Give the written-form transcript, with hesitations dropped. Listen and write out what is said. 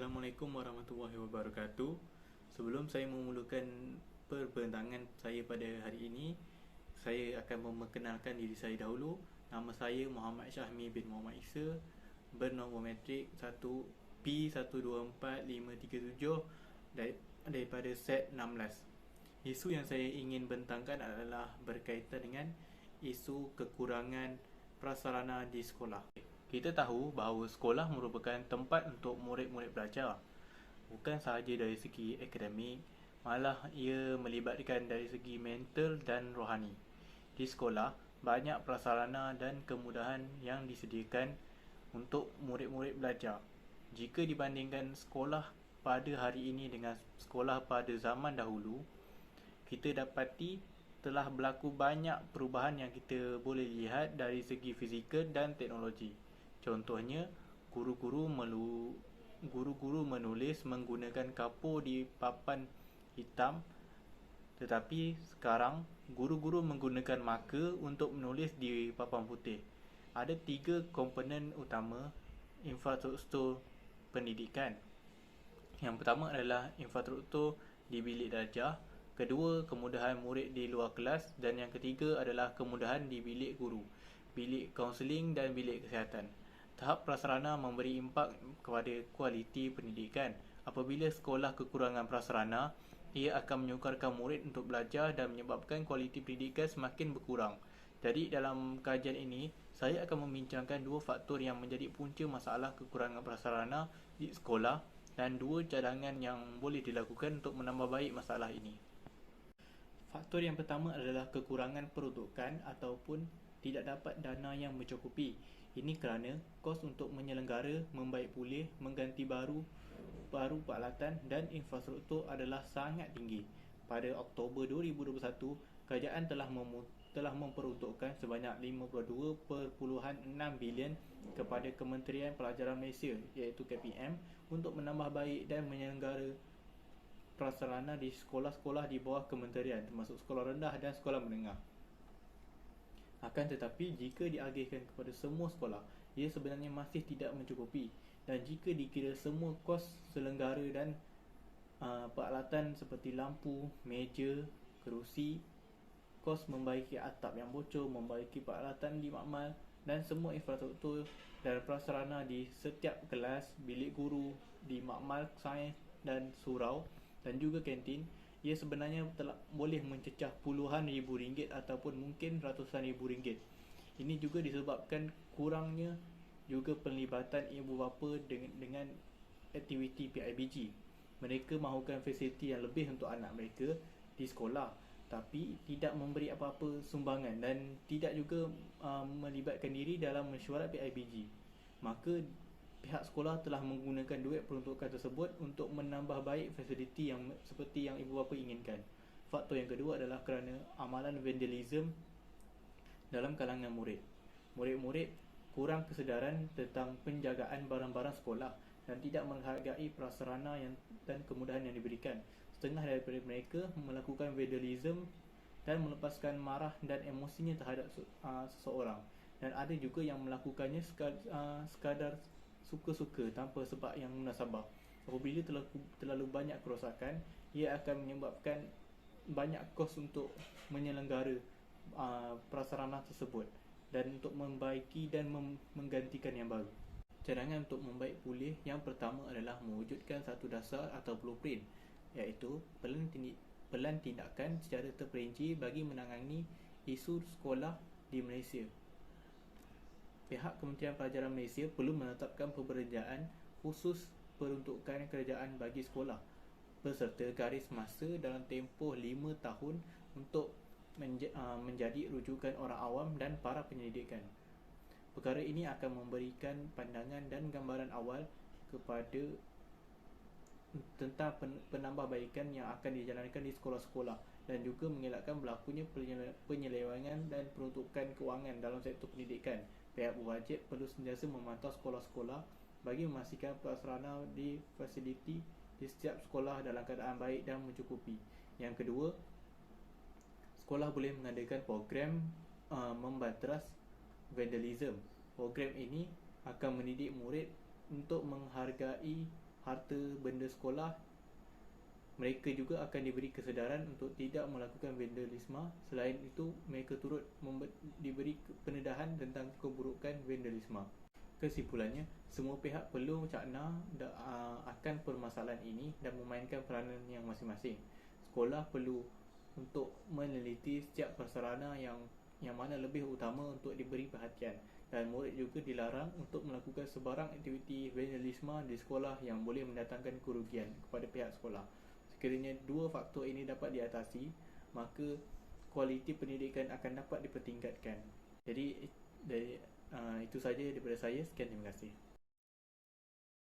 Assalamualaikum warahmatullahi wabarakatuh. Sebelum saya memulakan perbincangan saya pada hari ini, saya akan memperkenalkan diri saya dahulu. Nama saya Muhammad Syahmi bin Muhammad Isa, bernombor metrik 1P124537 daripada set 16. Isu yang saya ingin bentangkan adalah berkaitan dengan isu kekurangan prasarana di sekolah. Kita tahu bahawa sekolah merupakan tempat untuk murid-murid belajar, bukan sahaja dari segi akademik, malah ia melibatkan dari segi mental dan rohani. Di sekolah, banyak prasarana dan kemudahan yang disediakan untuk murid-murid belajar. Jika dibandingkan sekolah pada hari ini dengan sekolah pada zaman dahulu, kita dapati telah berlaku banyak perubahan yang kita boleh lihat dari segi fizikal dan teknologi. Contohnya, guru-guru menulis menggunakan kapur di papan hitam, tetapi sekarang guru-guru menggunakan marker untuk menulis di papan putih. Ada 3 komponen utama infrastruktur pendidikan. Yang pertama adalah infrastruktur di bilik darjah, kedua kemudahan murid di luar kelas, dan yang ketiga adalah kemudahan di bilik guru, bilik kaunseling dan bilik kesihatan. Tahap prasarana memberi impak kepada kualiti pendidikan. Apabila sekolah kekurangan prasarana, ia akan menyukarkan murid untuk belajar dan menyebabkan kualiti pendidikan semakin berkurang. Jadi dalam kajian ini, saya akan membincangkan 2 faktor yang menjadi punca masalah kekurangan prasarana di sekolah dan 2 cadangan yang boleh dilakukan untuk menambah baik masalah ini. Faktor yang pertama adalah kekurangan peruntukan ataupun tidak dapat dana yang mencukupi. Ini kerana kos untuk menyelenggara, membaik pulih, mengganti baru peralatan dan infrastruktur adalah sangat tinggi. Pada Oktober 2021, kerajaan telah memperuntukkan sebanyak 52.6 bilion kepada Kementerian Pelajaran Malaysia iaitu KPM untuk menambah baik dan menyelenggara prasarana di sekolah-sekolah di bawah kementerian, termasuk sekolah rendah dan sekolah menengah. Akan tetapi, jika diagihkan kepada semua sekolah, ia sebenarnya masih tidak mencukupi, dan jika dikira semua kos selenggara dan peralatan seperti lampu, meja, kerusi, kos membaiki atap yang bocor, membaiki peralatan di makmal dan semua infrastruktur dan prasarana di setiap kelas, bilik guru, di makmal sains dan surau dan juga kantin, ia sebenarnya telah boleh mencecah puluhan ribu ringgit ataupun mungkin ratusan ribu ringgit. Ini juga disebabkan kurangnya juga penlibatan ibu bapa dengan aktiviti PIBG. Mereka mahukan fasiliti yang lebih untuk anak mereka di sekolah, tapi tidak memberi apa-apa sumbangan dan tidak juga melibatkan diri dalam mesyuarat PIBG. Maka pihak sekolah telah menggunakan duit peruntukan tersebut untuk menambah baik fasiliti yang seperti yang ibu bapa inginkan. Faktor yang kedua adalah kerana amalan vandalism dalam kalangan murid. Murid-murid kurang kesedaran tentang penjagaan barang-barang sekolah dan tidak menghargai prasarana dan kemudahan yang diberikan. Setengah daripada mereka melakukan vandalism dan melepaskan marah dan emosinya terhadap seseorang, dan ada juga yang melakukannya sekadar suka-suka tanpa sebab yang munasabah. Apabila terlalu banyak kerosakan, ia akan menyebabkan banyak kos untuk menyelenggara prasarana tersebut dan untuk membaiki dan menggantikan yang baru. Cadangan untuk membaik pulih yang pertama adalah mewujudkan satu dasar atau blueprint, iaitu pelan tindakan secara terperinci bagi menangani isu sekolah di Malaysia. Pihak Kementerian Pelajaran Malaysia perlu menetapkan pembelanjaan khusus peruntukan kerajaan bagi sekolah beserta garis masa dalam tempoh 5 tahun untuk menjadi rujukan orang awam dan para penyelidikan. Perkara ini akan memberikan pandangan dan gambaran awal kepada tentang penambahbaikan yang akan dijalankan di sekolah-sekolah dan juga mengelakkan berlakunya penyelewengan dan peruntukan kewangan dalam sektor pendidikan. Pihak berwajib perlu sentiasa memantau sekolah-sekolah bagi memastikan prasarana di fasiliti di setiap sekolah dalam keadaan baik dan mencukupi. Yang kedua, sekolah boleh mengadakan program membanteras vandalism. Program ini akan mendidik murid untuk menghargai harta benda sekolah, mereka juga akan diberi kesedaran untuk tidak melakukan vandalisme. Selain itu, mereka turut diberi pendedahan tentang keburukan vandalisme. Kesimpulannya, semua pihak perlu cakna akan permasalahan ini dan memainkan peranan yang masing-masing. Sekolah perlu untuk meneliti setiap prasarana yang mana lebih utama untuk diberi perhatian, dan murid juga dilarang untuk melakukan sebarang aktiviti vandalisme di sekolah yang boleh mendatangkan kerugian kepada pihak sekolah. Sekiranya dua faktor ini dapat diatasi, maka kualiti pendidikan akan dapat dipertingkatkan. Jadi itu saja daripada saya. Sekian, terima kasih.